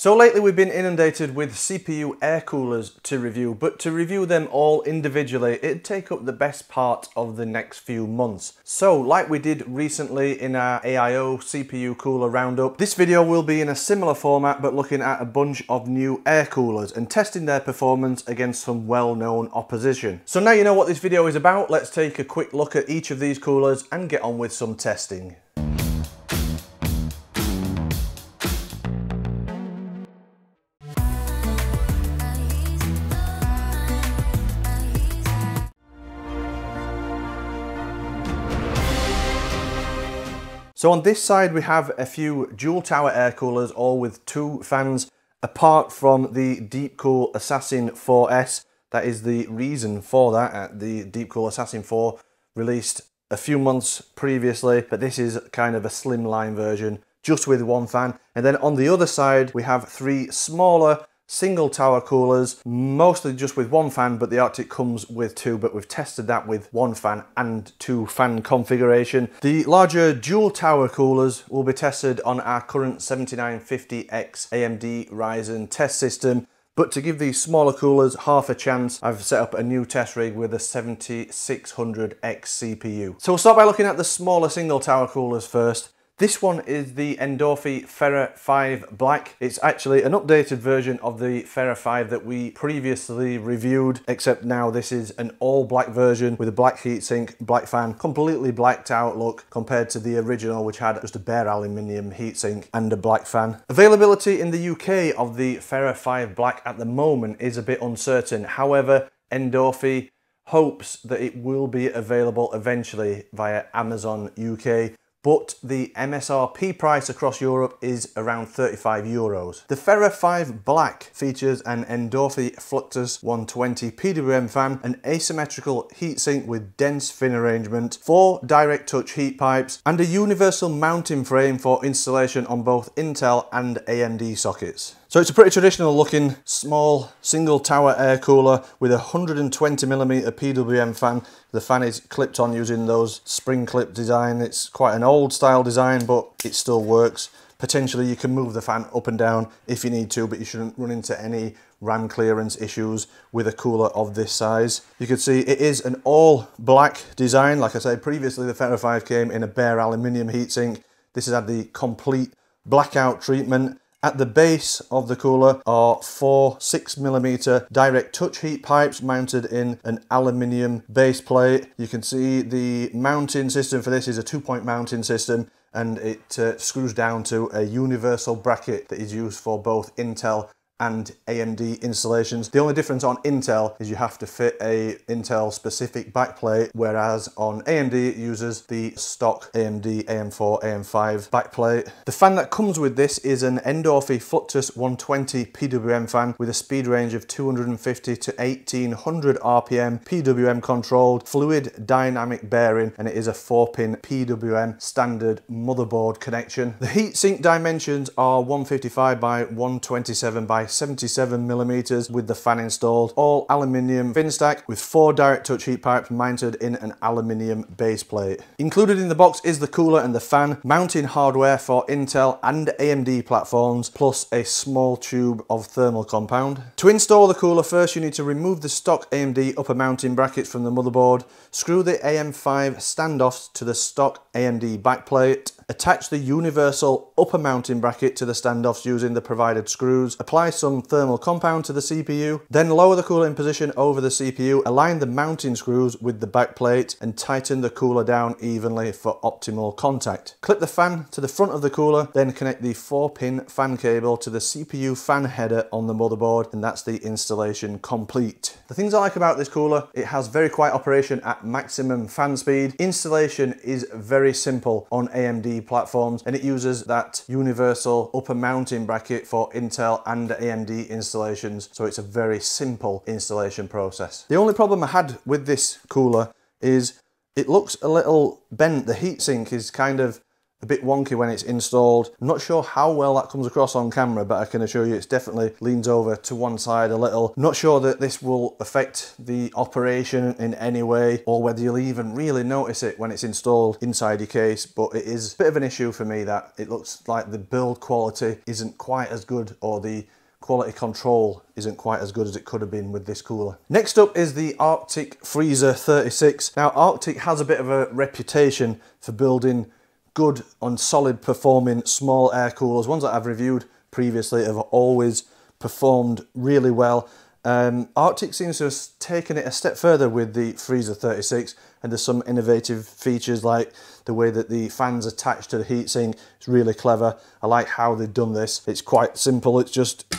So lately we've been inundated with CPU air coolers to review, but to review them all individually, it'd take up the best part of the next few months. So like we did recently in our AIO CPU cooler roundup, this video will be in a similar format but looking at a bunch of new air coolers and testing their performance against some well-known opposition. So now you know what this video is about, let's take a quick look at each of these coolers and get on with some testing. So on this side we have a few dual tower air coolers, all with two fans, apart from the DeepCool Assassin 4S. That is the reason for that. The DeepCool Assassin 4 released a few months previously, but this is kind of a slimline version, just with one fan. And then on the other side we have three smaller single tower coolers, mostly just with one fan, but the Arctic comes with two, but we've tested that with one fan and two fan configuration. The larger dual tower coolers will be tested on our current 7950X AMD Ryzen test system, but to give these smaller coolers half a chance, I've set up a new test rig with a 7600X CPU. So we'll start by looking at the smaller single tower coolers first. This one is the Endorfy Fera 5 Black. It's actually an updated version of the Fera 5 that we previously reviewed, except now this is an all black version with a black heatsink, black fan, completely blacked out look compared to the original, which had just a bare aluminium heatsink and a black fan. Availability in the UK of the Fera 5 Black at the moment is a bit uncertain. However, Endorfy hopes that it will be available eventually via Amazon UK. But the MSRP price across Europe is around €35. The Fera 5 Black features an Endorfy Fluxus 120 PWM fan, an asymmetrical heatsink with dense fin arrangement, 4 direct touch heat pipes, and a universal mounting frame for installation on both Intel and AMD sockets. So it's a pretty traditional looking small single tower air cooler with a 120mm PWM fan. The fan is clipped on using those spring clip design. It's quite an old style design, but it still works. Potentially you can move the fan up and down if you need to, but you shouldn't run into any RAM clearance issues with a cooler of this size. You can see it is an all black design. Like I said previously, the Fera 5 came in a bare aluminium heatsink. This has had the complete blackout treatment. At the base of the cooler are 4 6mm direct touch heat pipes mounted in an aluminium base plate. You can see the mounting system for this is a 2-point mounting system, and it screws down to a universal bracket that is used for both Intel and AMD installations. The only difference on Intel is you have to fit a Intel specific backplate, whereas on AMD it uses the stock AMD AM4, AM5 backplate. The fan that comes with this is an Endorfy Fluxus 120 PWM fan with a speed range of 250 to 1800 RPM, PWM controlled, fluid dynamic bearing, and it is a 4-pin PWM standard motherboard connection. The heatsink dimensions are 155 by 127 by 77mm with the fan installed, all aluminium fin stack with 4 direct touch heat pipes mounted in an aluminium base plate. Included in the box is the cooler and the fan, mounting hardware for Intel and AMD platforms, plus a small tube of thermal compound. To install the cooler, first you need to remove the stock AMD upper mounting brackets from the motherboard, screw the AM5 standoffs to the stock AMD backplate, attach the universal upper mounting bracket to the standoffs using the provided screws, apply some thermal compound to the CPU, then lower the cooler in position over the CPU, align the mounting screws with the backplate and tighten the cooler down evenly for optimal contact. Clip the fan to the front of the cooler, then connect the 4-pin fan cable to the CPU fan header on the motherboard, and that's the installation complete. The things I like about this cooler, it has very quiet operation at maximum fan speed. Installation is very simple on AMD platforms, and it uses that universal upper mounting bracket for Intel and AMD installations, so it's a very simple installation process. The only problem I had with this cooler is it looks a little bent. The heatsink is kind of a bit wonky when it's installed. I'm not sure how well that comes across on camera, but I can assure you it's definitely leans over to one side a little. I'm not sure that this will affect the operation in any way, or whether you'll even really notice it when it's installed inside your case, but it is a bit of an issue for me that it looks like the build quality isn't quite as good, or the quality control isn't quite as good as it could have been with this cooler. Next up is the Arctic Freezer 36. Now, Arctic has a bit of a reputation for building good on solid performing small air coolers. Ones that I've reviewed previously have always performed really well. Arctic seems to have taken it a step further with the Freezer 36, and there's some innovative features like the way that the fans attach to the heatsink. It's really clever. I like how they've done this. It's quite simple. It's just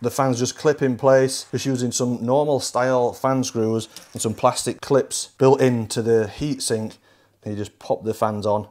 the fans just clip in place, just using some normal style fan screws and some plastic clips built into the heatsink. And you just pop the fans on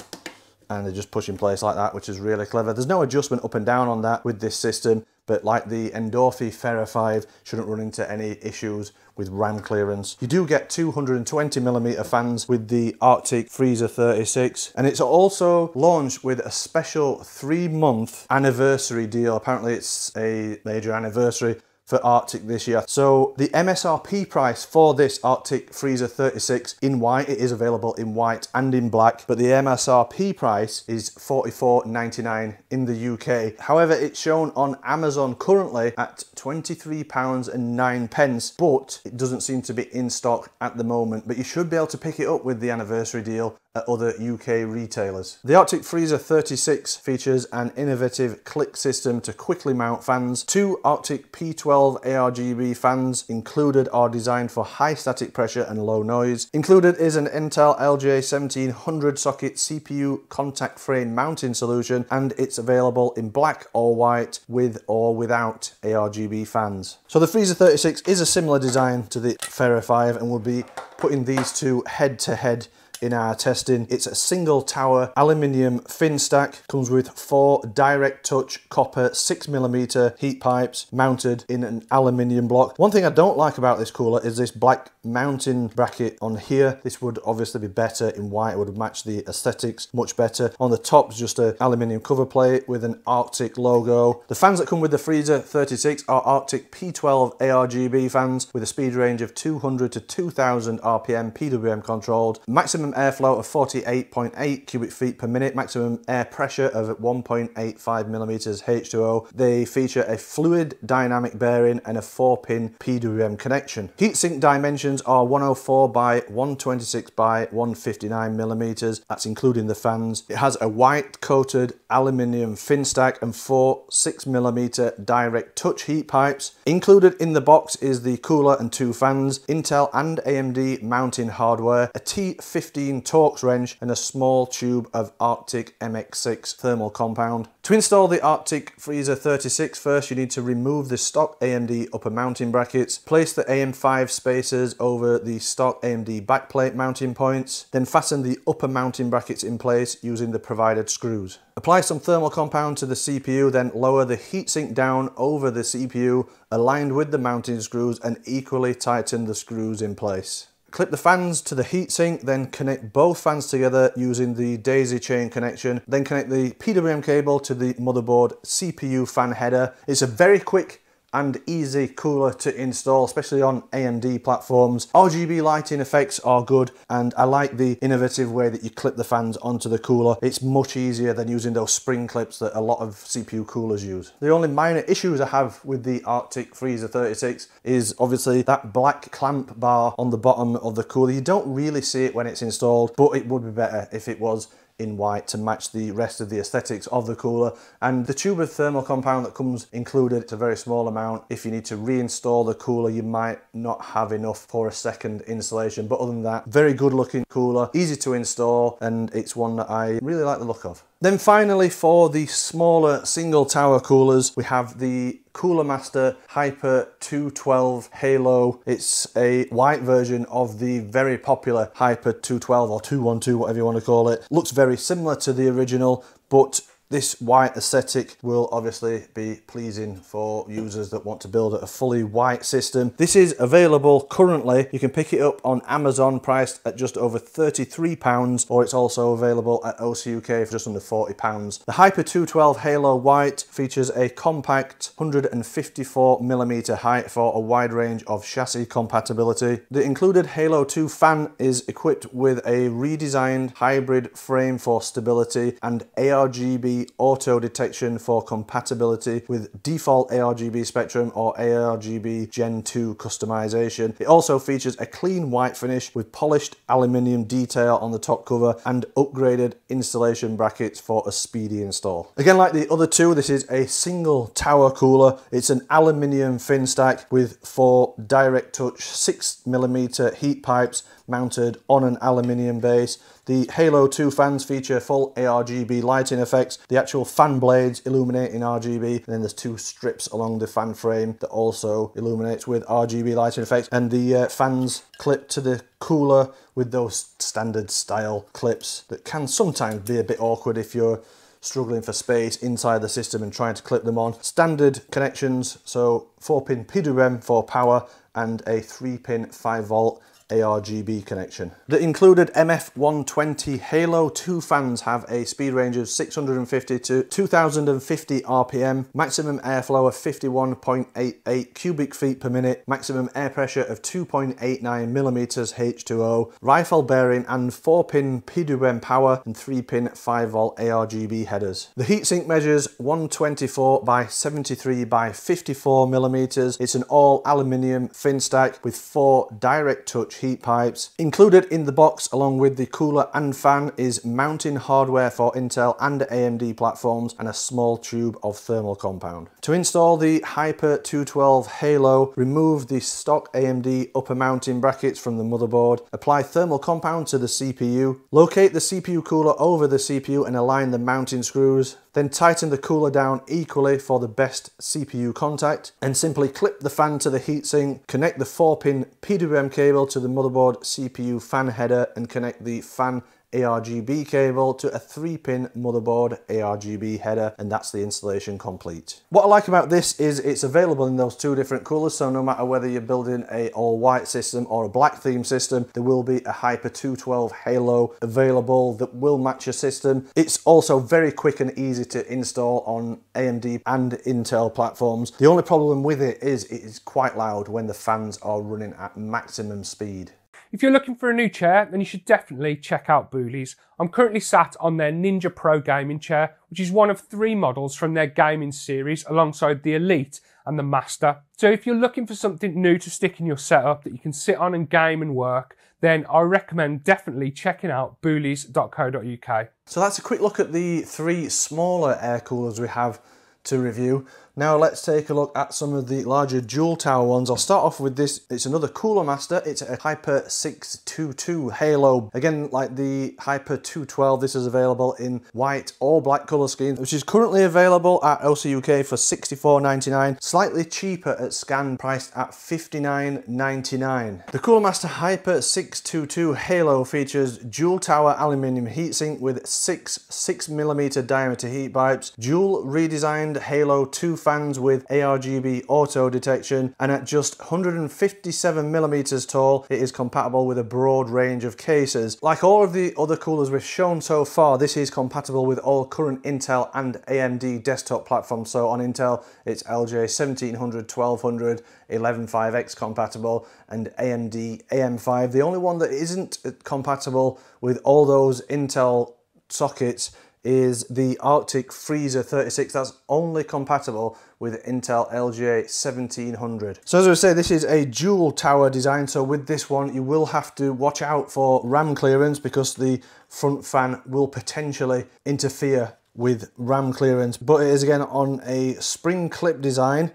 and they just push in place like that, which is really clever. There's no adjustment up and down on that with this system, but like the Endorfy Fera 5, shouldn't run into any issues with RAM clearance. You do get 220mm fans with the Arctic Freezer 36, and it's also launched with a special 3-month anniversary deal. Apparently it's a major anniversary for Arctic this year. So the MSRP price for this Arctic Freezer 36 in white, it is available in white and in black, but the MSRP price is £44.99 in the UK. However, it's shown on Amazon currently at £23.09, but it doesn't seem to be in stock at the moment, but you should be able to pick it up with the anniversary deal at other UK retailers. The Arctic Freezer 36 features an innovative click system to quickly mount fans. 2 Arctic P12 ARGB fans included are designed for high static pressure and low noise. Included is an Intel LJ1700 socket CPU contact frame mounting solution, and it's available in black or white with or without ARGB fans. So the Freezer 36 is a similar design to the Fera 5, and we'll be putting these two head to head in our testing. It's a single tower aluminium fin stack, comes with 4 direct touch copper 6mm heat pipes mounted in an aluminium block. One thing I don't like about this cooler is this black mounting bracket on here. This would obviously be better in white. It would match the aesthetics much better. On the top is just an aluminium cover plate with an Arctic logo. The fans that come with the Freezer 36 are Arctic P12 ARGB fans with a speed range of 200 to 2000 RPM, PWM controlled. Maximum airflow of 48.8 cubic feet per minute, maximum air pressure of 1.85 millimeters H2O. They feature a fluid dynamic bearing and a 4-pin PWM connection. Heatsink dimensions are 104 by 126 by 159 millimeters. That's including the fans. It has a white coated aluminium fin stack and 4 6mm direct touch heat pipes. Included in the box is the cooler and 2 fans, Intel and AMD mounting hardware, a T15 Torx wrench, and a small tube of Arctic MX6 thermal compound. To install the Arctic Freezer 36, first you need to remove the stock AMD upper mounting brackets, place the AM5 spacers over the stock AMD backplate mounting points, then fasten the upper mounting brackets in place using the provided screws. Apply some thermal compound to the CPU, then lower the heatsink down over the CPU, aligned with the mounting screws, and equally tighten the screws in place. Clip the fans to the heatsink, then connect both fans together using the daisy chain connection. Then connect the PWM cable to the motherboard CPU fan header. It's a very quick and easy cooler to install, especially on AMD platforms. RGB lighting effects are good, and I like the innovative way that you clip the fans onto the cooler. It's much easier than using those spring clips that a lot of CPU coolers use. The only minor issues I have with the Arctic Freezer 36 is obviously that black clamp bar on the bottom of the cooler. You don't really see it when it's installed, but it would be better if it was in white to match the rest of the aesthetics of the cooler. And the tube of thermal compound that comes included, it's a very small amount. If you need to reinstall the cooler, you might not have enough for a second installation, but other than that, very good looking cooler, easy to install, and it's one that I really like the look of. Then finally, for the smaller single tower coolers, we have the Cooler Master Hyper 212 Halo. It's a white version of the very popular Hyper 212 or 212, whatever you want to call it. Looks very similar to the original, but This white aesthetic will obviously be pleasing for users that want to build a fully white system. This is available currently. You can pick it up on Amazon, priced at just over £33, or it's also available at OC UK for just under £40. The Hyper 212 Halo White features a compact 154mm height for a wide range of chassis compatibility. The included Halo 2 fan is equipped with a redesigned hybrid frame for stability and ARGB auto detection for compatibility with default ARGB spectrum or ARGB Gen 2 customization. It also features a clean white finish with polished aluminium detail on the top cover and upgraded installation brackets for a speedy install. Again, like the other two, this is a single tower cooler. It's an aluminium fin stack with 4 direct touch 6mm heat pipes mounted on an aluminium base. The Halo 2 fans feature full ARGB lighting effects, the actual fan blades illuminate in RGB, and then there's 2 strips along the fan frame that also illuminates with RGB lighting effects, and the fans clip to the cooler with those standard style clips that can sometimes be a bit awkward if you're struggling for space inside the system and trying to clip them on. Standard connections, so 4-pin PWM for power and a 3-pin 5V ARGB connection. The included MF120 Halo 2 fans have a speed range of 650 to 2050 RPM, maximum airflow of 51.88 cubic feet per minute, maximum air pressure of 2.89mm H2O, rifle bearing and 4-pin PWM power and 3-pin 5V ARGB headers. The heatsink measures 124 by 73 by 54mm. It's an all aluminium fin stack with 4 direct touch heat pipes. Included in the box along with the cooler and fan is mounting hardware for Intel and AMD platforms and a small tube of thermal compound. To install the Hyper 212 Halo, remove the stock AMD upper mounting brackets from the motherboard, apply thermal compound to the CPU, locate the CPU cooler over the CPU and align the mounting screws, then tighten the cooler down equally for the best CPU contact, and simply clip the fan to the heatsink, connect the 4-pin PWM cable to the motherboard CPU fan header and connect the fan ARGB cable to a 3-pin motherboard ARGB header, and that's the installation complete. What I like about this is it's available in those 2 different colours, so no matter whether you're building a all white system or a black theme system, there will be a Hyper 212 Halo available that will match your system. It's also very quick and easy to install on AMD and Intel platforms. The only problem with it is quite loud when the fans are running at maximum speed. If you're looking for a new chair, then you should definitely check out Booley's. I'm currently sat on their Ninja Pro gaming chair, which is one of 3 models from their gaming series alongside the Elite and the Master. So if you're looking for something new to stick in your setup that you can sit on and game and work, then I recommend definitely checking out boolies.co.uk. So that's a quick look at the 3 smaller air coolers we have to review. Now let's take a look at some of the larger dual tower ones. I'll start off with this. It's another Cooler Master. It's a Hyper 622 Halo. Again, like the Hyper 212, this is available in white or black colour schemes, which is currently available at OC UK for £64.99. Slightly cheaper at scan, priced at £59.99. The Cooler Master Hyper 622 Halo features dual tower aluminium heatsink with 6 6mm diameter heat pipes, dual redesigned Halo 2 fans with ARGB auto detection, and at just 157mm tall, it is compatible with a broad range of cases. Like all of the other coolers we've shown so far, this is compatible with all current Intel and AMD desktop platforms. So on Intel, it's LJ 1700, 1200, 115X compatible, and AMD AM5. The only one that isn't compatible with all those Intel sockets is the Arctic Freezer 36. That's only compatible with Intel LGA 1700. So as I say, this is a dual tower design, so with this one you will have to watch out for RAM clearance because the front fan will potentially interfere with RAM clearance, but it is again on a spring clip design,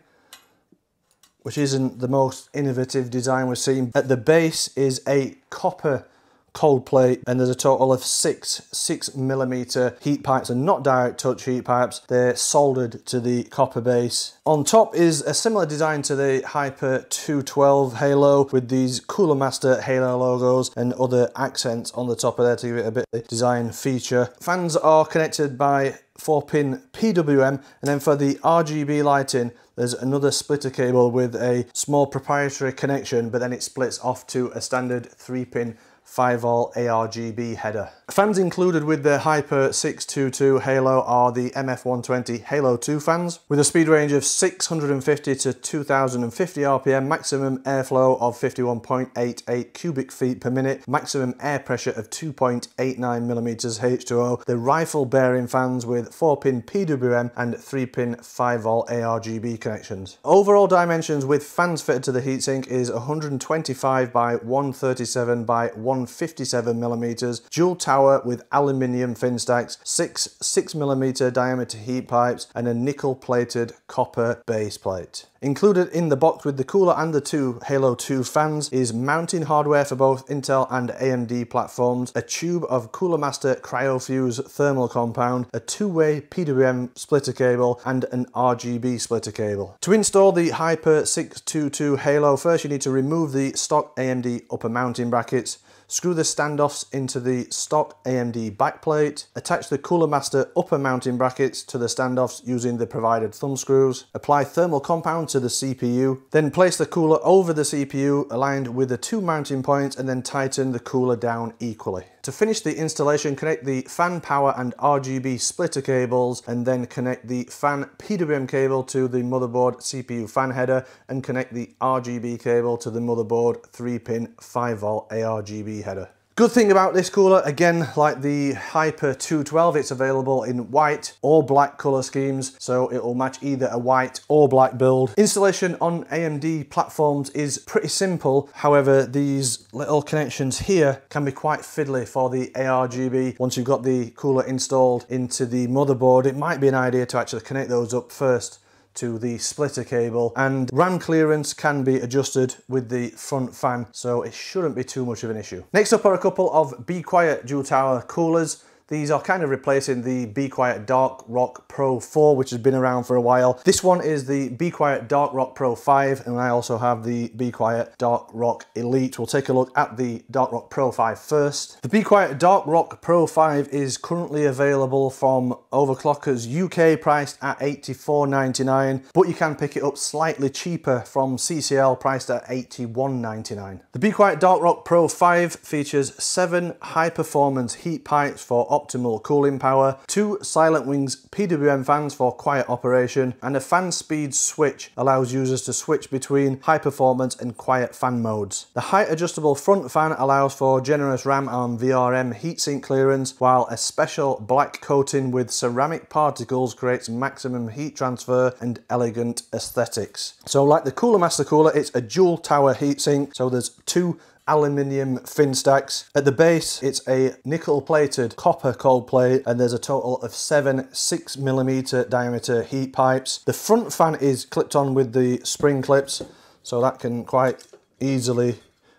which isn't the most innovative design we've seen. At the base is a copper cold plate, and there's a total of 6mm heat pipes, and not direct touch heat pipes. They're soldered to the copper base. On top is a similar design to the Hyper 212 Halo with these Cooler Master Halo logos and other accents on the top of there to give it a bit of design feature. Fans are connected by 4-pin PWM, and then for the RGB lighting there's another splitter cable with a small proprietary connection, but then it splits off to a standard 3-pin 5V ARGB header. Fans included with the Hyper 622 Halo are the MF120 Halo 2 fans with a speed range of 650 to 2050 RPM, maximum airflow of 51.88 cubic feet per minute, maximum air pressure of 2.89mm H2O. The rifle bearing fans with 4-pin PWM and 3-pin 5V ARGB connections. Overall dimensions with fans fitted to the heatsink is 125 by 137 by 157mm, dual tower with aluminium fin stacks, 6mm diameter heat pipes, and a nickel plated copper base plate. Included in the box with the cooler and the two Halo 2 fans is mounting hardware for both Intel and AMD platforms, a tube of Cooler Master CryoFuse thermal compound, a two-way PWM splitter cable, and an RGB splitter cable. To install the Hyper 622 Halo, first you need to remove the stock AMD upper mounting brackets, screw the standoffs into the stock AMD backplate, attach the Cooler Master upper mounting brackets to the standoffs using the provided thumb screws, apply thermal compound to the CPU, then place the cooler over the CPU aligned with the two mounting points, and then tighten the cooler down equally. To finish the installation, connect the fan power and RGB splitter cables, and then connect the fan PWM cable to the motherboard CPU fan header, and connect the RGB cable to the motherboard 3-pin 5V ARGB header. Good thing about this cooler, again, like the Hyper 212, it's available in white or black colour schemes, so it will match either a white or black build. Installation on AMD platforms is pretty simple, however these little connections here can be quite fiddly for the ARGB. Once you've got the cooler installed into the motherboard, it might be an idea to actually connect those up first to the splitter cable, and RAM clearance can be adjusted with the front fan, so it shouldn't be too much of an issue. Next up are a couple of Be Quiet dual tower coolers. These are kind of replacing the Be Quiet Dark Rock Pro 4, which has been around for a while. This one is the Be Quiet Dark Rock Pro 5, and I also have the Be Quiet Dark Rock Elite. We'll take a look at the Dark Rock Pro 5 first. The Be Quiet Dark Rock Pro 5 is currently available from Overclockers UK, priced at $84.99, but you can pick it up slightly cheaper from CCL, priced at $81.99. The Be Quiet Dark Rock Pro 5 features 7 high-performance heat pipes for optimal cooling power, 2 Silent Wings PWM fans for quiet operation, and a fan speed switch allows users to switch between high performance and quiet fan modes. The height adjustable front fan allows for generous RAM and VRM heatsink clearance, while a special black coating with ceramic particles creates maximum heat transfer and elegant aesthetics. So like the Cooler Master cooler, it's a dual tower heatsink, so there's 2 aluminium fin stacks. At the base, it's a nickel plated copper cold plate, and there's a total of 7 6mm diameter heat pipes. The front fan is clipped on with the spring clips, so that can quite easily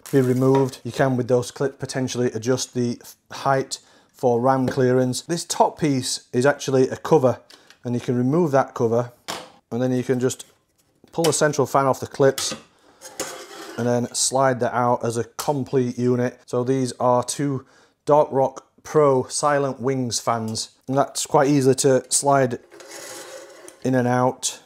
be removed. You can, with those clips, potentially adjust the height for RAM clearance. This top piece is actually a cover, and you can remove that cover, and then you can just pull the central fan off the clips and then slide that out as a complete unit. So these are 2 Dark Rock Pro Silent Wings fans, and that's quite easy to slide in and out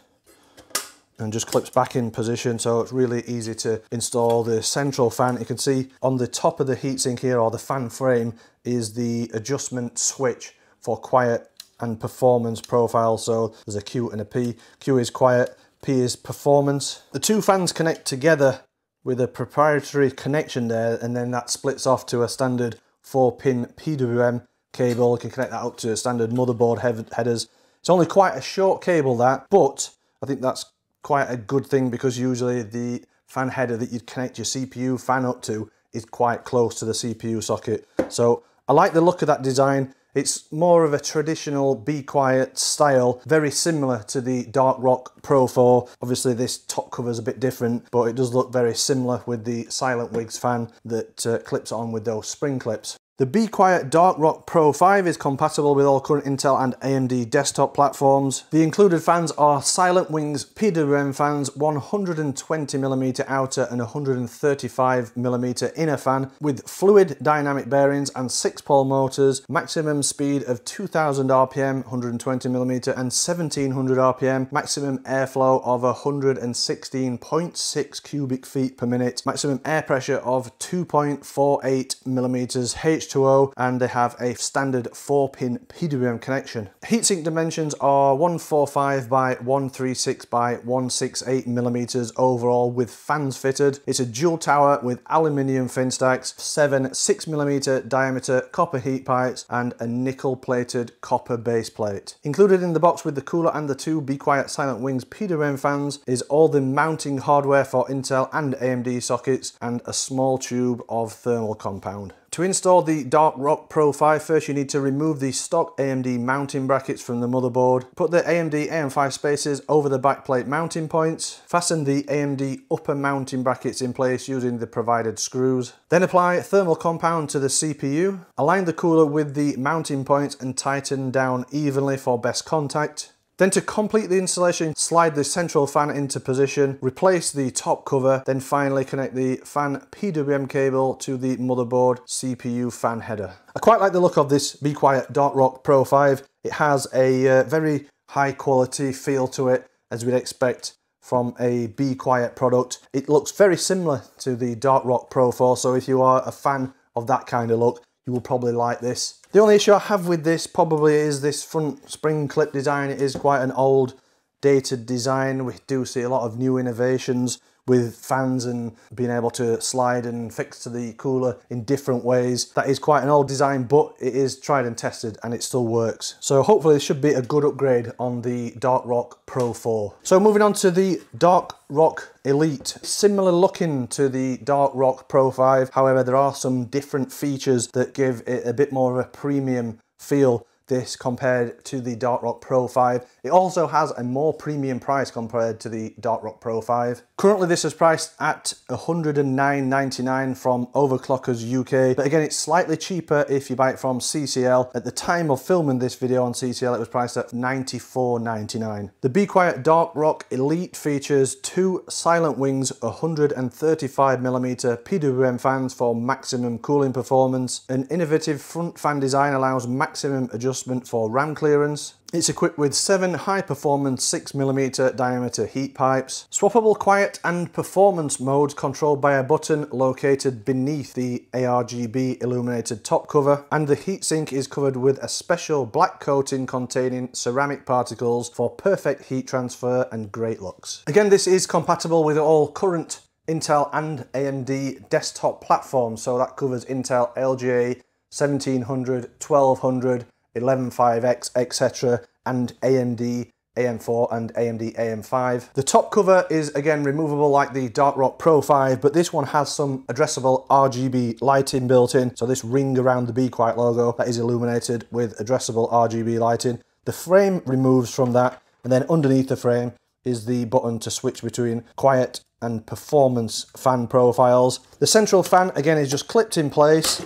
and just clips back in position, so it's really easy to install. The central fan, you can see on the top of the heatsink here, or the fan frame, is the adjustment switch for quiet and performance profile. So there's a Q and a P. Q is quiet, P is performance. The 2 fans connect together with a proprietary connection there, and then that splits off to a standard 4-pin PWM cable. You can connect that up to standard motherboard headers. It's only quite a short cable, that, but I think that's quite a good thing, because usually the fan header that you'd connect your CPU fan up to is quite close to the CPU socket. So I like the look of that design. It's more of a traditional Be Quiet style, very similar to the Dark Rock Pro 4. Obviously this top cover is a bit different, but it does look very similar with the Silent Wigs fan that clips on with those spring clips. The Be Quiet Dark Rock Pro 5 is compatible with all current Intel and AMD desktop platforms. The included fans are Silent Wings PWM fans, 120mm outer and 135mm inner fan with fluid dynamic bearings and 6-pole motors, maximum speed of 2000 RPM, 120mm and 1700 RPM, maximum airflow of 116.6 cubic feet per minute, maximum air pressure of 2.48mm H2O, and they have a standard 4-pin PWM connection. Heatsink dimensions are 145 by 136 by 168mm overall with fans fitted. It's a dual tower with aluminium fin stacks, 7 6mm diameter copper heat pipes, and a nickel plated copper base plate. Included in the box with the cooler and the 2 Be Quiet Silent Wings PWM fans is all the mounting hardware for Intel and AMD sockets and a small tube of thermal compound. To install the Dark Rock Pro 5, first you need to remove the stock AMD mounting brackets from the motherboard, put the AMD AM5 spacers over the backplate mounting points, fasten the AMD upper mounting brackets in place using the provided screws, then apply thermal compound to the CPU, align the cooler with the mounting points and tighten down evenly for best contact. Then to complete the installation, slide the central fan into position, replace the top cover, then finally connect the fan PWM cable to the motherboard CPU fan header. I quite like the look of this Be Quiet Dark Rock Pro 5. It has a very high quality feel to it, as we'd expect from a Be Quiet product. It looks very similar to the Dark Rock Pro 4, so if you are a fan of that kind of look, you will probably like this. The only issue I have with this probably is this front spring clip design. It is quite an old, dated design. We do see a lot of new innovations with fans and being able to slide and fix to the cooler in different ways. That is quite an old design, but it is tried and tested and it still works. So hopefully this should be a good upgrade on the Dark Rock Pro 4. So moving on to the Dark Rock Elite. Similar looking to the Dark Rock Pro 5, however there are some different features that give it a bit more of a premium feel, this compared to the Dark Rock Pro 5. It also has a more premium price compared to the Dark Rock Pro 5. Currently this is priced at $109.99 from Overclockers UK, but again it's slightly cheaper if you buy it from CCL. At the time of filming this video on CCL it was priced at $94.99. The Be Quiet Dark Rock Elite features 2 Silent Wings 135mm PWM fans for maximum cooling performance. An innovative front fan design allows maximum adjustment for RAM clearance. It's equipped with 7 high-performance 6mm diameter heat pipes, swappable quiet and performance modes controlled by a button located beneath the ARGB illuminated top cover, and the heatsink is covered with a special black coating containing ceramic particles for perfect heat transfer and great looks. Again, this is compatible with all current Intel and AMD desktop platforms, so that covers Intel LGA 1700, 1200, 115X, etc., and AMD AM4 and AMD AM5. The top cover is again removable like the Dark Rock Pro 5, but this one has some addressable RGB lighting built in, so this ring around the Be Quiet logo that is illuminated with addressable RGB lighting. The frame removes from that, and then underneath the frame is the button to switch between quiet and performance fan profiles. The central fan again is just clipped in place,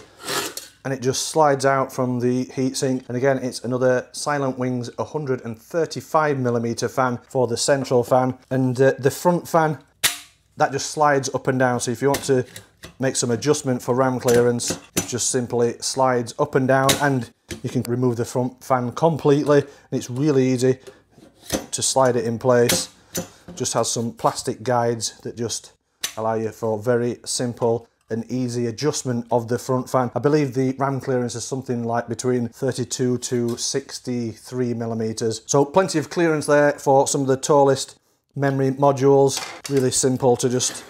and it just slides out from the heatsink. And again, it's another Silent Wings 135mm fan for the central fan. And the front fan, that just slides up and down. So if you want to make some adjustment for RAM clearance, it just simply slides up and down, and you can remove the front fan completely. And it's really easy to slide it in place. Just has some plastic guides that just allow you for very simple an easy adjustment of the front fan. I believe the RAM clearance is something like between 32 to 63mm. So plenty of clearance there for some of the tallest memory modules. Really simple to just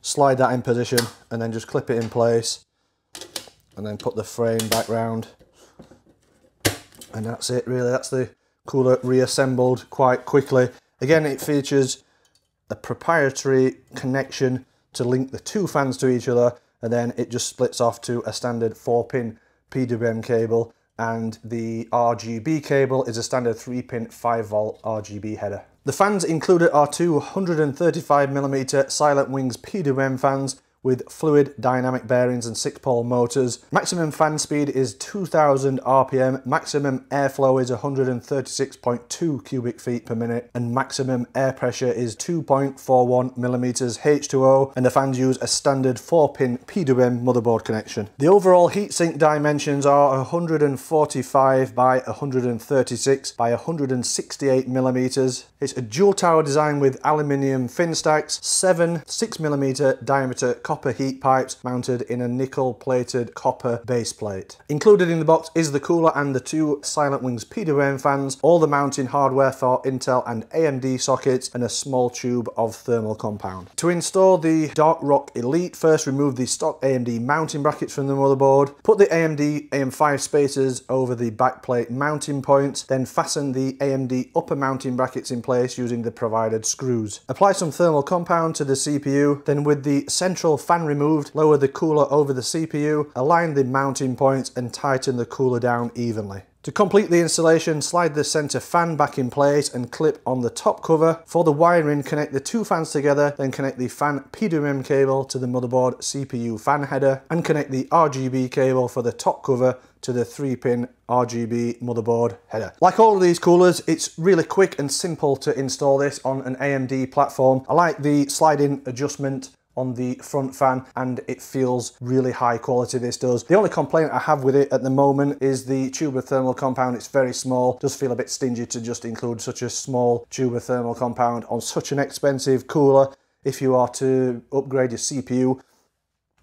slide that in position and then just clip it in place and then put the frame back round. And that's it really, that's the cooler reassembled quite quickly. Again, it features a proprietary connection to link the 2 fans to each other, and then it just splits off to a standard 4-pin PWM cable, and the RGB cable is a standard 3-pin 5-volt RGB header. The fans included are two 135mm Silent Wings PWM fans with fluid dynamic bearings and 6-pole motors. Maximum fan speed is 2000 RPM, maximum airflow is 136.2 cubic feet per minute, and maximum air pressure is 2.41 millimeters H2O, and the fans use a standard 4-pin PWM motherboard connection. The overall heatsink dimensions are 145 by 136 by 168 millimeters. It's a dual tower design with aluminium fin stacks, 7 6mm diameter copper heat pipes mounted in a nickel-plated copper base plate. Included in the box is the cooler and the two Silent Wings PWM fans, all the mounting hardware for Intel and AMD sockets, and a small tube of thermal compound. To install the Dark Rock Elite, first remove the stock AMD mounting brackets from the motherboard, put the AMD AM5 spacers over the backplate mounting points, then fasten the AMD upper mounting brackets in place using the provided screws. Apply some thermal compound to the CPU, then with the central fan removed, lower the cooler over the CPU, align the mounting points and tighten the cooler down evenly. To complete the installation, slide the center fan back in place and clip on the top cover. For the wiring, connect the two fans together, then connect the fan PWM cable to the motherboard CPU fan header, and connect the RGB cable for the top cover to the 3-pin RGB motherboard header. Like all of these coolers, it's really quick and simple to install this on an AMD platform. I like the sliding adjustment on the front fan, and it feels really high quality, this does. The only complaint I have with it at the moment is the tube of thermal compound. It's very small. It does feel a bit stingy to just include such a small tube of thermal compound on such an expensive cooler. If you are to upgrade your CPU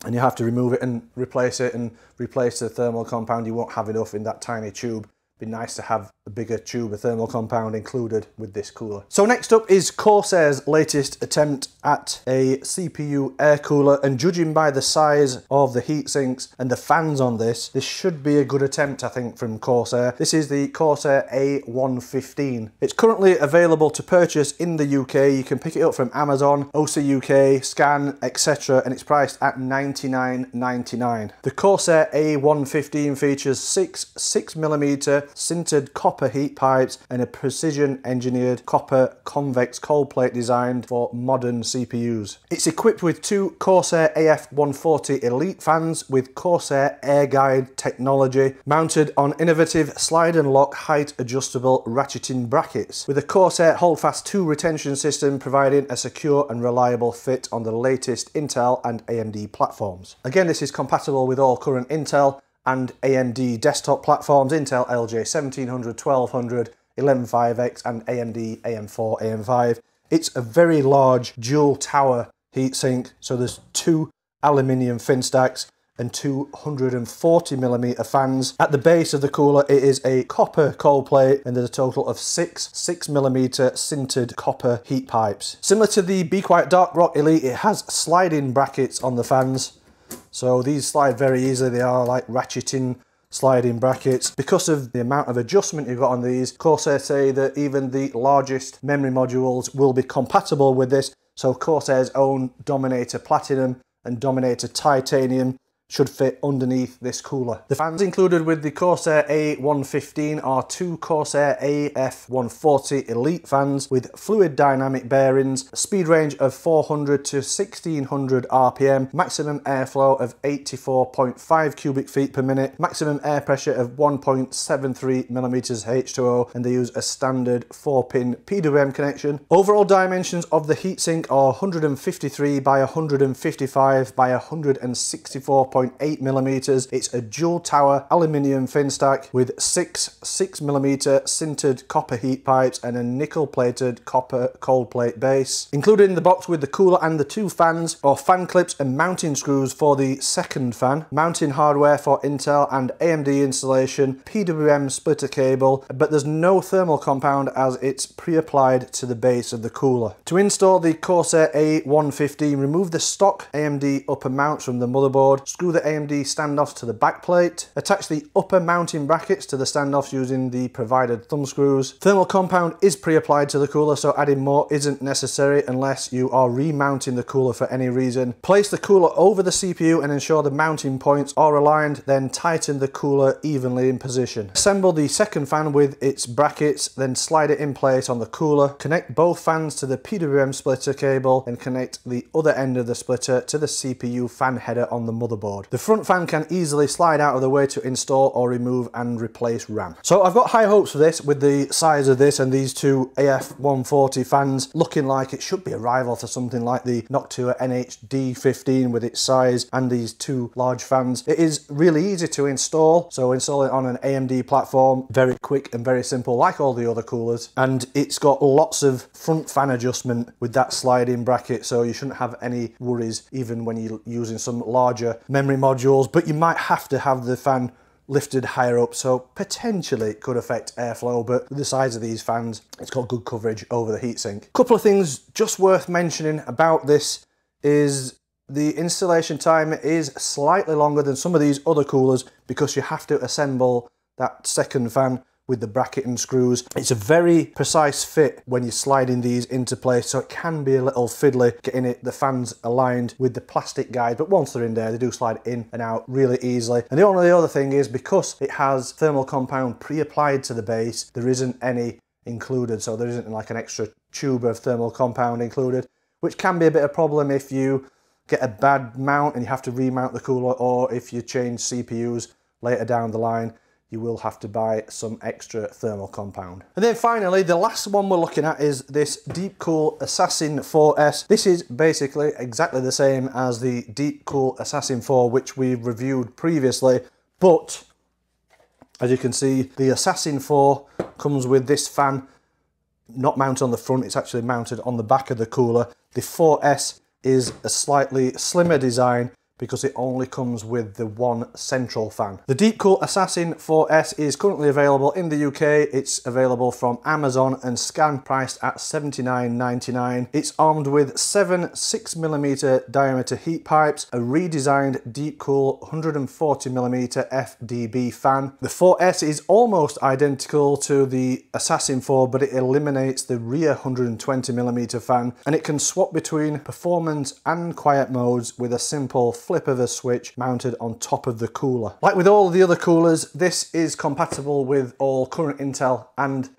and you have to remove it and replace the thermal compound, you won't have enough in that tiny tube. Be nice to have a bigger tube of thermal compound included with this cooler. So next up is Corsair's latest attempt at a CPU air cooler, and judging by the size of the heat sinks and the fans on this should be a good attempt, I think, from Corsair. This is the Corsair A115. It's currently available to purchase in the UK. You can pick it up from Amazon, OC UK, Scan, etc., and it's priced at $99.99. The Corsair A115 features 6mm sintered copper heat pipes and a precision engineered copper convex cold plate designed for modern CPUs. It's equipped with two Corsair AF140 Elite fans with Corsair Air Guide technology, mounted on innovative slide and lock height adjustable ratcheting brackets, with a Corsair Holdfast 2 retention system providing a secure and reliable fit on the latest Intel and AMD platforms. Again, this is compatible with all current Intel and AMD desktop platforms: Intel LJ 1700, 1200, 115X and AMD AM4, AM5. It's a very large dual tower heatsink, so there's two aluminium fin stacks and two 140mm fans. At the base of the cooler it is a copper cold plate, and there's a total of 6mm sintered copper heat pipes. Similar to the Be Quiet Dark Rock Elite, it has sliding brackets on the fans. So these slide very easily. They are like ratcheting sliding brackets. Because of the amount of adjustment you've got on these, Corsair say that even the largest memory modules will be compatible with this. So Corsair's own Dominator Platinum and Dominator Titanium should fit underneath this cooler. The fans included with the Corsair A115 are two Corsair AF140 Elite fans with fluid dynamic bearings, a speed range of 400 to 1600 RPM, maximum airflow of 84.5 cubic feet per minute, maximum air pressure of 1.73 millimeters H2O, and they use a standard 4-pin PWM connection. Overall dimensions of the heatsink are 153 by 155 by 164.8 millimeters. It's a dual tower aluminium fin stack with 6mm sintered copper heat pipes and a nickel plated copper cold plate base. Included in the box with the cooler and the two fans are fan clips and mounting screws for the second fan, mounting hardware for Intel and AMD installation, PWM splitter cable, but there's no thermal compound as it's pre-applied to the base of the cooler. To install the Corsair A115, remove the stock AMD upper mounts from the motherboard, screw screw the AMD standoffs to the back plate, attach the upper mounting brackets to the standoffs using the provided thumb screws. Thermal compound is pre-applied to the cooler, so adding more isn't necessary unless you are remounting the cooler for any reason. Place the cooler over the CPU and ensure the mounting points are aligned, then tighten the cooler evenly in position. Assemble the second fan with its brackets, then slide it in place on the cooler. Connect both fans to the PWM splitter cable and connect the other end of the splitter to the CPU fan header on the motherboard. The front fan can easily slide out of the way to install or remove and replace RAM. So I've got high hopes for this with the size of this and these two AF140 fans looking like it should be a rival to something like the Noctua NHD15 with its size and these two large fans. It is really easy to install, so install it on an AMD platform, very quick and very simple like all the other coolers, and it's got lots of front fan adjustment with that sliding bracket, so you shouldn't have any worries even when you're using some larger memory modules, but you might have to have the fan lifted higher up, so potentially it could affect airflow, but with the size of these fans, it's got good coverage over the heatsink. Couple of things just worth mentioning about this is the installation time is slightly longer than some of these other coolers because you have to assemble that second fan with the bracket and screws. It's a very precise fit when you're sliding these into place, so it can be a little fiddly getting the fans aligned with the plastic guide, but once they're in there, they do slide in and out really easily. And the only other thing is, because it has thermal compound pre-applied to the base, there isn't any included, so there isn't like an extra tube of thermal compound included, which can be a bit of a problem if you get a bad mount and you have to remount the cooler, or if you change CPUs later down the line, you will have to buy some extra thermal compound. And then finally, the last one we're looking at is this DeepCool Assassin 4S. This is basically exactly the same as the DeepCool Assassin 4, which we've reviewed previously, but as you can see, the Assassin 4 comes with this fan not mounted on the front, it's actually mounted on the back of the cooler. The 4S is a slightly slimmer design because it only comes with the one central fan. The DeepCool Assassin 4S is currently available in the UK. It's available from Amazon and Scan, priced at $79.99. It's armed with 7 6mm diameter heat pipes, a redesigned DeepCool 140mm FDB fan. The 4S is almost identical to the Assassin 4, but it eliminates the rear 120mm fan, and it can swap between performance and quiet modes with a simple flip of a switch mounted on top of the cooler. Like with all the other coolers, this is compatible with all current Intel and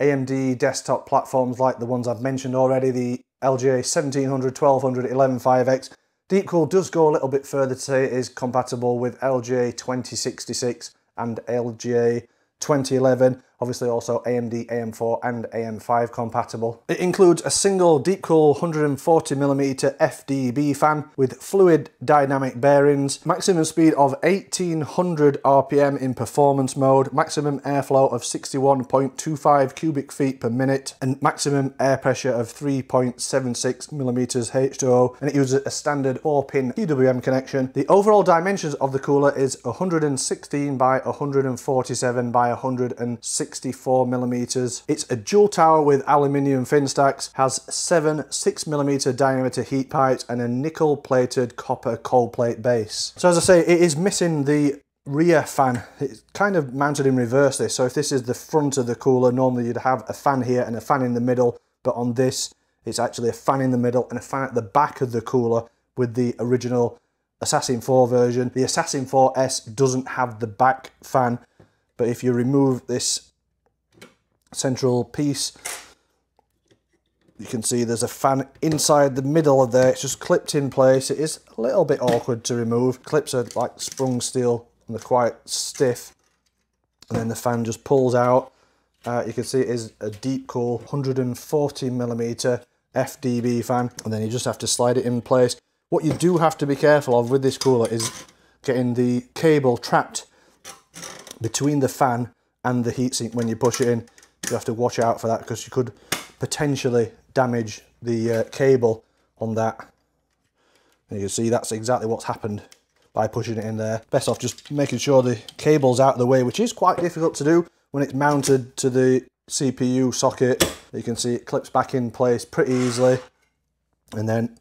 AMD desktop platforms like the ones I've mentioned already, the LGA 1700, 1200, 115X. DeepCool does go a little bit further to say it is compatible with LGA 2066 and LGA 2011, obviously also AMD AM4 and AM5 compatible. It includes a single DeepCool 140mm FDB fan with fluid dynamic bearings, maximum speed of 1800 RPM in performance mode, maximum airflow of 61.25 cubic feet per minute, and maximum air pressure of 3.76 millimeters H2O, and it uses a standard 4-pin PWM connection. The overall dimensions of the cooler is 116 by 147 by 164 millimeters. It's a dual tower with aluminium fin stacks, has 7 6mm diameter heat pipes and a nickel plated copper cold plate base. So as I say, it is missing the rear fan. It's kind of mounted in reverse this, so if this is the front of the cooler, normally you'd have a fan here and a fan in the middle, but on this it's actually a fan in the middle and a fan at the back of the cooler with the original Assassin 4 version. The Assassin 4S doesn't have the back fan, but if you remove this central piece, you can see there's a fan inside the middle of there. It's just clipped in place. It is a little bit awkward to remove. Clips are like sprung steel and they're quite stiff. And then the fan just pulls out. You can see it is a DeepCool 140mm FDB fan, and then you just have to slide it in place. What you do have to be careful of with this cooler is getting the cable trapped between the fan and the heatsink when you push it in. You have to watch out for that because you could potentially damage the cable on that. And you can see that's exactly what's happened by pushing it in there. Best off just making sure the cable's out of the way, which is quite difficult to do when it's mounted to the CPU socket. You can see it clips back in place pretty easily. And then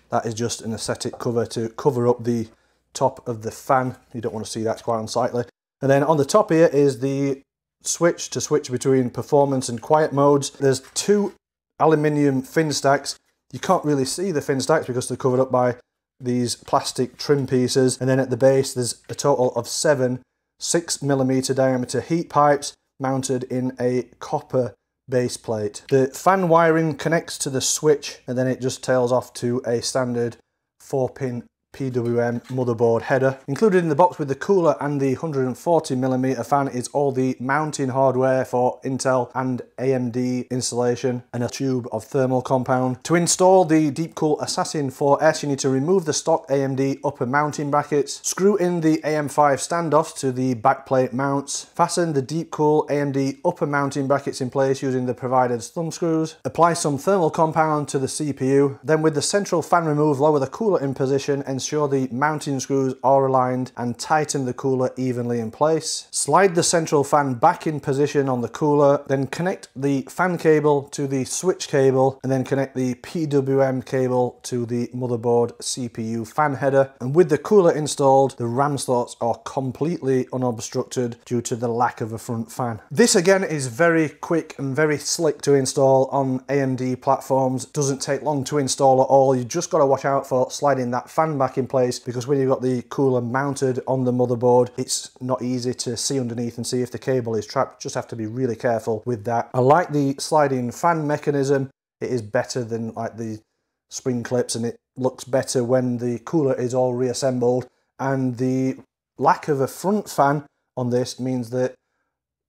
that is just an aesthetic cover to cover up the top of the fan. You don't want to see that, it's quite unsightly. And then on the top here is the switch to switch between performance and quiet modes. There's 2 aluminium fin stacks. You can't really see the fin stacks because they're covered up by these plastic trim pieces. And then at the base there's a total of 7 6mm diameter heat pipes mounted in a copper base plate. The fan wiring connects to the switch and then it just tails off to a standard 4-pin PWM motherboard header. Included in the box with the cooler and the 140mm fan is all the mounting hardware for Intel and AMD installation and a tube of thermal compound. To install the DeepCool Assassin 4S, you need to remove the stock AMD upper mounting brackets, screw in the AM5 standoffs to the backplate mounts, fasten the DeepCool AMD upper mounting brackets in place using the provided thumb screws, apply some thermal compound to the CPU, then with the central fan removed, lower the cooler in position, ensure the mounting screws are aligned and tighten the cooler evenly in place. Slide the central fan back in position on the cooler, then connect the fan cable to the switch cable and then connect the PWM cable to the motherboard CPU fan header. And with the cooler installed, the RAM slots are completely unobstructed due to the lack of a front fan. This again is very quick and very slick to install on AMD platforms. Doesn't take long to install at all. You just got to watch out for sliding that fan back in place, because when you've got the cooler mounted on the motherboard, it's not easy to see underneath and see if the cable is trapped. Just have to be really careful with that. I like the sliding fan mechanism. It is better than like the spring clips, and it looks better when the cooler is all reassembled. And the lack of a front fan on this means that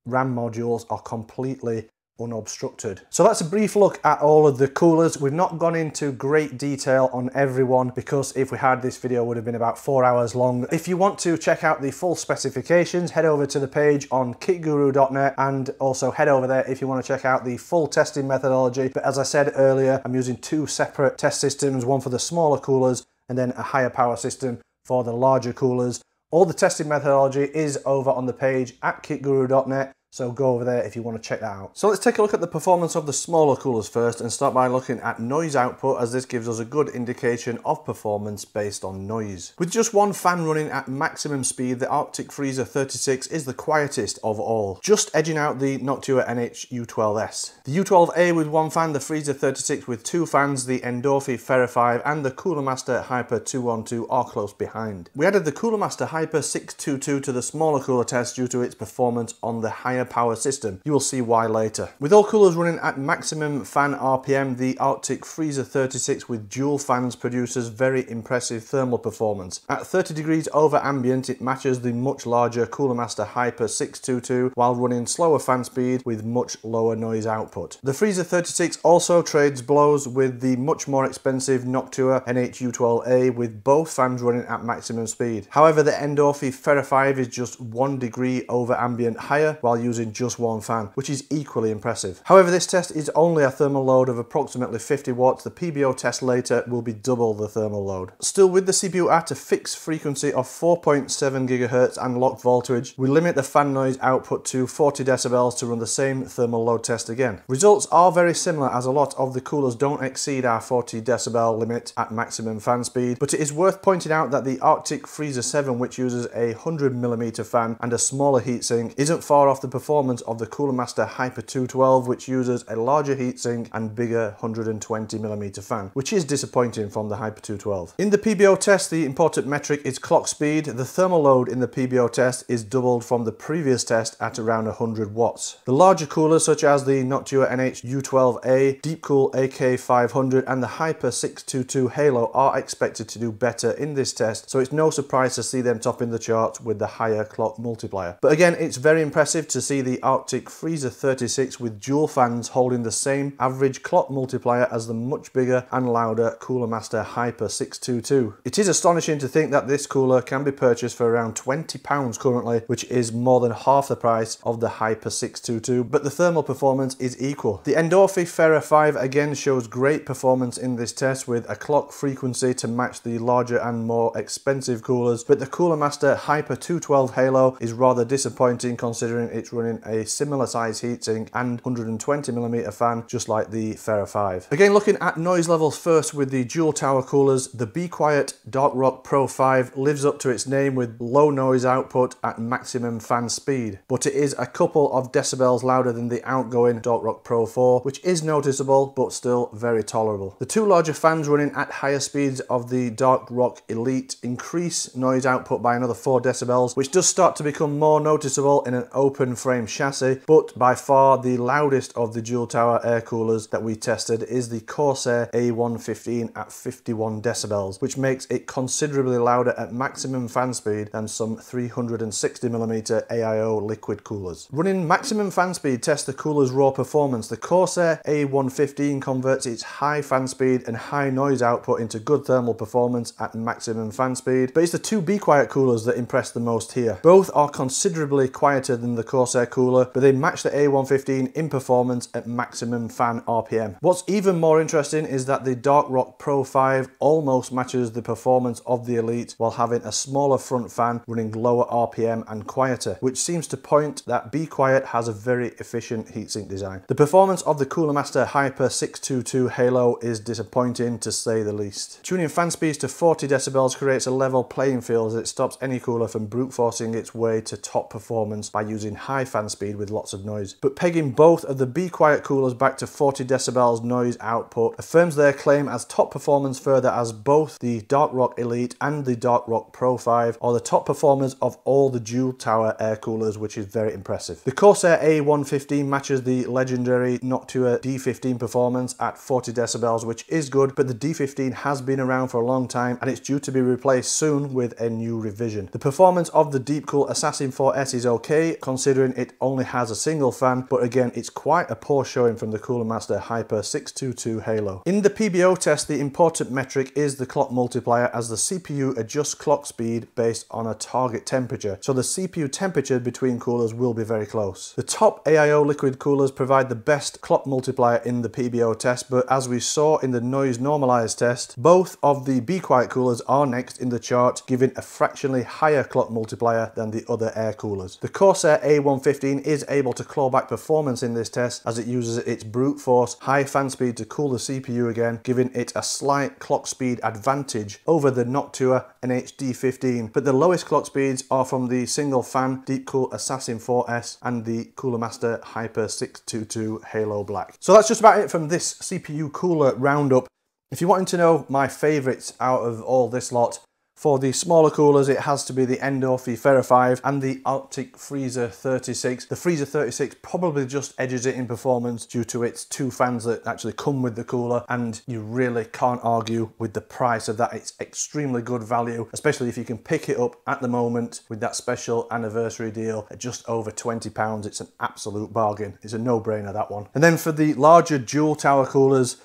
RAM modules are completely unobstructed. So that's a brief look at all of the coolers. We've not gone into great detail on every one because if we had, this video would have been about 4 hours long. If you want to check out the full specifications, head over to the page on kitguru.net and also head over there if you want to check out the full testing methodology. But as I said earlier, I'm using 2 separate test systems, one for the smaller coolers and then a higher power system for the larger coolers. All the testing methodology is over on the page at kitguru.net. So go over there if you want to check that out. So let's take a look at the performance of the smaller coolers first and start by looking at noise output, as this gives us a good indication of performance based on noise. With just one fan running at maximum speed, the Arctic Freezer 36 is the quietest of all, just edging out the Noctua NH-U12S. The U12A with one fan, the Freezer 36 with 2 fans, the Endorfy Fera 5 and the Cooler Master Hyper 212 are close behind. We added the Cooler Master Hyper 622 to the smaller cooler test due to its performance on the higher power system. You will see why later. With all coolers running at maximum fan RPM, the Arctic Freezer 36 with dual fans produces very impressive thermal performance. At 30 degrees over ambient, it matches the much larger Cooler Master Hyper 622 while running slower fan speed with much lower noise output. The Freezer 36 also trades blows with the much more expensive Noctua NH-U12A with both fans running at maximum speed. However, the Endorfy Fera 5 is just 1 degree over ambient higher while using just one fan, which is equally impressive. However, this test is only a thermal load of approximately 50 watts. The PBO test later will be double the thermal load. Still, with the CPU at a fixed frequency of 4.7 GHz and locked voltage, we limit the fan noise output to 40 decibels to run the same thermal load test again. Results are very similar, as a lot of the coolers don't exceed our 40 decibel limit at maximum fan speed, but it is worth pointing out that the Arctic Freezer 7, which uses a 100mm fan and a smaller heatsink, isn't far off the performance of the Cooler Master Hyper 212, which uses a larger heatsink and bigger 120mm fan, which is disappointing from the Hyper 212. In the PBO test, the important metric is clock speed. The thermal load in the PBO test is doubled from the previous test at around 100 watts. The larger coolers, such as the Noctua NH-U12A, DeepCool AK500 and the Hyper 622 Halo, are expected to do better in this test, so it's no surprise to see them topping the charts with the higher clock multiplier. But again, it's very impressive to see the Arctic Freezer 36 with dual fans holding the same average clock multiplier as the much bigger and louder Cooler Master Hyper 622. It is astonishing to think that this cooler can be purchased for around £20 currently, which is more than half the price of the Hyper 622, but the thermal performance is equal. The Endorfy Fera 5 again shows great performance in this test with a clock frequency to match the larger and more expensive coolers, but the Cooler Master Hyper 212 Halo is rather disappointing considering its running a similar size heatsink and 120mm fan, just like the Fera 5. Again, looking at noise levels first with the dual tower coolers, the Be Quiet Dark Rock Pro 5 lives up to its name with low noise output at maximum fan speed, but it is a couple of decibels louder than the outgoing Dark Rock Pro 4, which is noticeable but still very tolerable. The two larger fans running at higher speeds of the Dark Rock Elite increase noise output by another 4 decibels, which does start to become more noticeable in an open frame chassis, but by far the loudest of the dual tower air coolers that we tested is the Corsair A115 at 51 decibels, which makes it considerably louder at maximum fan speed than some 360mm AIO liquid coolers. Running maximum fan speed tests the cooler's raw performance. The Corsair A115 converts its high fan speed and high noise output into good thermal performance at maximum fan speed, but it's the two Be Quiet coolers that impress the most here. Both are considerably quieter than the Corsair cooler, but they match the A115 in performance at maximum fan RPM. What's even more interesting is that the Dark Rock Pro 5 almost matches the performance of the Elite while having a smaller front fan running lower RPM and quieter, which seems to point that Be Quiet has a very efficient heatsink design. The performance of the Cooler Master Hyper 622 Halo is disappointing to say the least. Tuning fan speeds to 40 decibels creates a level playing field as it stops any cooler from brute forcing its way to top performance by using high fan speed with lots of noise. But pegging both of the Be Quiet coolers back to 40 decibels noise output affirms their claim as top performance further, as both the Dark Rock Elite and the Dark Rock Pro 5 are the top performers of all the dual tower air coolers, which is very impressive. The Corsair A115 matches the legendary Noctua D15 performance at 40 decibels, which is good, but the D15 has been around for a long time and it's due to be replaced soon with a new revision. The performance of the DeepCool Assassin 4S is okay, considering it only has a single fan, but again, it's quite a poor showing from the Cooler Master Hyper 622 Halo. In the PBO test, the important metric is the clock multiplier, as the CPU adjusts clock speed based on a target temperature, so the CPU temperature between coolers will be very close. The top AIO liquid coolers provide the best clock multiplier in the PBO test, but as we saw in the noise normalized test, both of the Be Quiet coolers are next in the chart, giving a fractionally higher clock multiplier than the other air coolers. The Corsair A115 is able to claw back performance in this test as it uses its brute force high fan speed to cool the CPU again, giving it a slight clock speed advantage over the Noctua NHD15, but the lowest clock speeds are from the single fan DeepCool Assassin 4S and the Cooler Master Hyper 622 Halo Black. So that's just about it from this CPU cooler roundup. If you're wanting to know my favourites out of all this lot, for the smaller coolers, it has to be the Endorfy Fera 5 and the Arctic Freezer 36. The Freezer 36 probably just edges it in performance due to its two fans that actually come with the cooler, and you really can't argue with the price of that. It's extremely good value, especially if you can pick it up at the moment with that special anniversary deal at just over £20. It's an absolute bargain. It's a no-brainer, that one. And then for the larger dual tower coolers,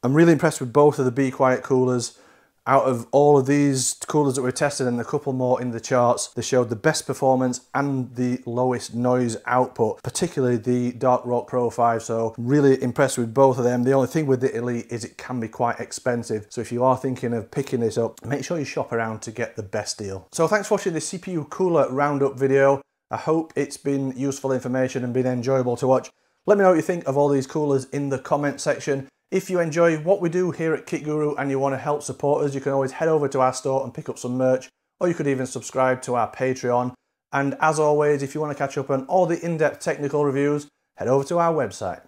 I'm really impressed with both of the Be Quiet coolers. Out of all of these coolers that we've tested and a couple more in the charts, they showed the best performance and the lowest noise output, particularly the Dark Rock Pro 5, so really impressed with both of them. The only thing with the Elite is it can be quite expensive, so if you are thinking of picking this up, make sure you shop around to get the best deal. So thanks for watching this CPU cooler roundup video. I hope it's been useful information and been enjoyable to watch. Let me know what you think of all these coolers in the comment section. If you enjoy what we do here at Kit Guru and you want to help support us, you can always head over to our store and pick up some merch, or you could even subscribe to our Patreon. And as always, if you want to catch up on all the in-depth technical reviews, head over to our website.